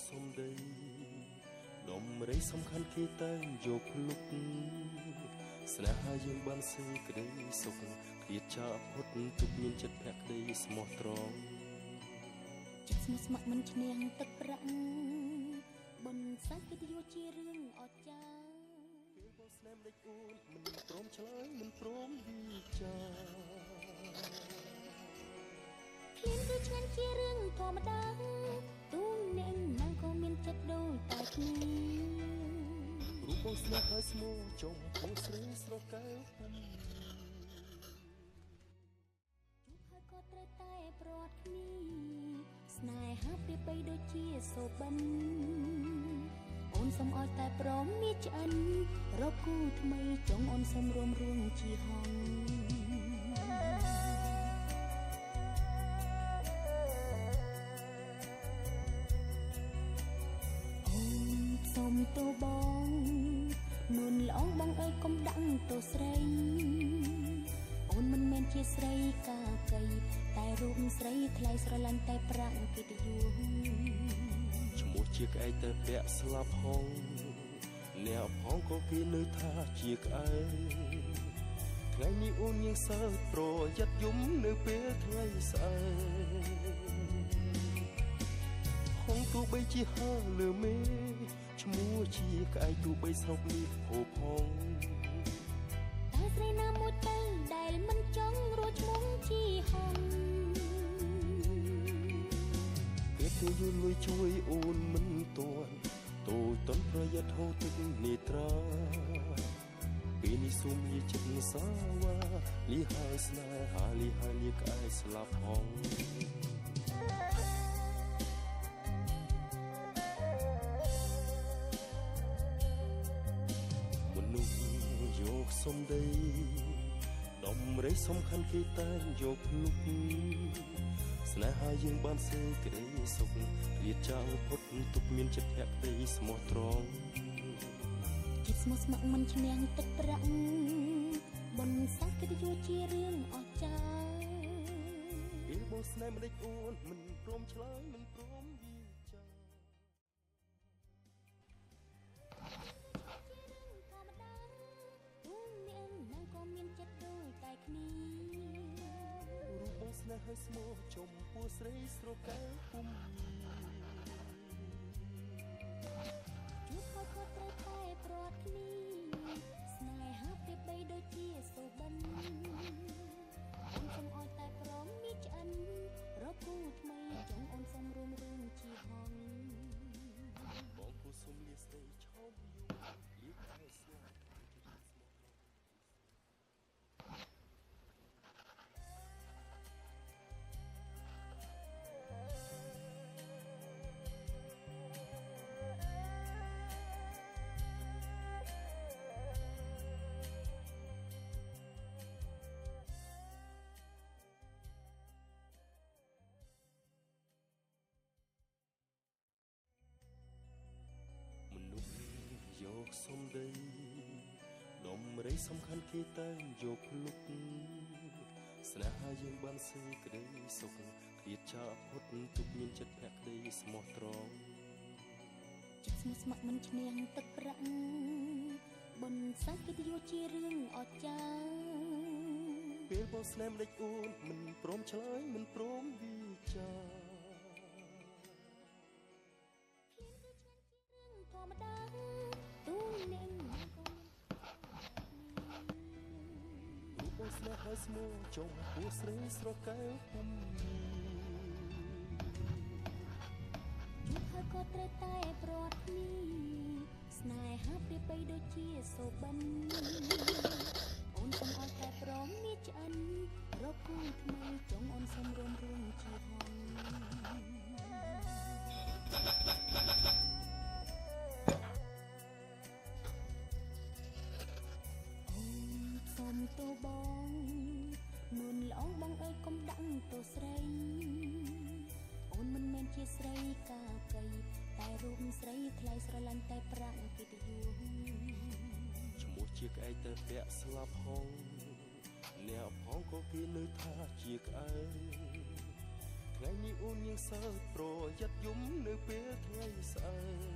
សុំដីដុំរៃសំខាន់គេតែងយកភ្លុកស្នេហាយើងបានសេចក្តីសុខឃ្លាតចាកផុតទុកមានចិត្តភក្តីស្មោះត្រង់ចិត្តស្មោះស្ម័គ្រមិនឈ្នះទឹកប្រាក់បនសាកិត្តិយសជារឿងអស្ចារ្យពេលបងស្នេហ៍ដេចអួនមិនព្រមឆ្លើយមិនព្រមវិចារឃ្លានគឺឆ្ងាញ់ជារឿងធម្មតាទូងអ្នកណាក៏មានចិត្តដូចតែគ្នារូបបងស្នេហ៍ហើយស្មោះចុំពោះស្រីស្រកែវពុំជួបហើយក៏ត្រូវតែប្រត់គ្នាស្នេហាប្រៀបបីដូចជាសូបិនអូនសូមឲ្យតែព្រមមានឆ្អិនរកគូថ្មីចង់អូនសូមរួមរួមជាហងសូមតូបងនួនល្អបងអើយកុំដាក់តូស្រីអូនមិនមែនជាស្រីកាកៃតែរូបស្រីថ្លៃស្រឡាញ់តែប្រាក់កិត្តិយសឈ្មោះជាក្អែកតែពាក់ស្លាប់ហងអ្នកផងក៏គេនៅថាជាក្អែកថ្ងៃនេះអូនយើងសើប្រយ័ត្នយំនៅពេលថ្ងៃស្អែកហងទោះបីជាហើលើមេឈ្មោះជាក្អែកទោះបីស្រុកនេះហូបហងតែស្រីណាមួយទៅដែលមិនចង់រស់ឈ្មោះជាហងពេលគេយល់លួយជួយអូនមិនទាន់តូចតន់ប្រយ័ត្នហូរទឹកនេត្រាពេលនេះសុំលាចិត្តសាវ៉ាលីហើយស្នេហាលីហើយលីក្អែកស្លាប់ហងសុំដីដុំរៃសំខាន់គេតែងយកភ្លុកស្នេហាយើងបានសេចក្តីសុខឃ្លាតចាងផុតទុកមានចិត្តភក្តីស្មោះត្រង់ចិត្តស្មោះស្ម័គ្រមិនឈ្នះទឹកប្រាក់បនសាកិត្តិយសជារឿងអស្ចារ្យពេលបងស្នេហ៍មិនដេចអួនមិនព្រមឆ្លើយមិនព្រមវិចារមានចិត្តដូចតែគ្នារូបបងស្នេហ៍ហើយស្មោះចុំពោះស្រីស្រកែវពុំជួបហើយក៏ត្រូវតែប្រត់គ្នាស្នេហាប្រៀបបីដូចជាសូបិនអូនសូមឲ្យតែព្រមមានឆ្អិនរកគូថ្មីចង់អូនសូមរួមរឿងជាហងបងគូសុំលាស្ដីឆោមយូរលៀបតែស្លាប់យកសុំដីដុំរៃសំខាន់គេតែងយកភ្លុកស្នេហាយើងបានសេចក្តីសុខឃ្លាតចាកផុតទុកមានចិត្តភក្តីស្មោះត្រង់ចិត្តស្មោះស្ម័គ្រមិនឈ្នះទឹកប្រាក់បនសាកិត្តិយសជារឿងអស្ចារ្យពេលបងស្នេហ៍មិនដេចអួនមិនព្រមឆ្លើយមិនព្រមវិចារធម្មតាទូងអ្នកណាក៏រូបបងស្នេហ៍ហើយស្មោះចុំពោះស្រីស្រកែវពុំជួបហើយក៏ត្រូវតែប្រត់គ្នាស្នេហាប្រៀបបីដូចជាសូបិនអូនសូមឲ្យតែព្រមមានឆ្អិនរកគូថ្មីចង់អូនសូមរួមរឿងជាហងសូមតូបងនួនល្អបងអើយកុំដាក់តូស្រីអូនមិនមែនជាស្រីកាកៃតែរូបស្រីថ្លៃស្រឡាញ់តែប្រាក់កិត្តិយសឈ្មោះជាក្អែកតែពាក់ស្លាប់ហងអ្នកផងក៏គេនៅថាជាក្អែក ថ្ងៃនេះអូនញៀងសើចប្រយ័ត្នយំនៅពេលថ្ងៃស្អែក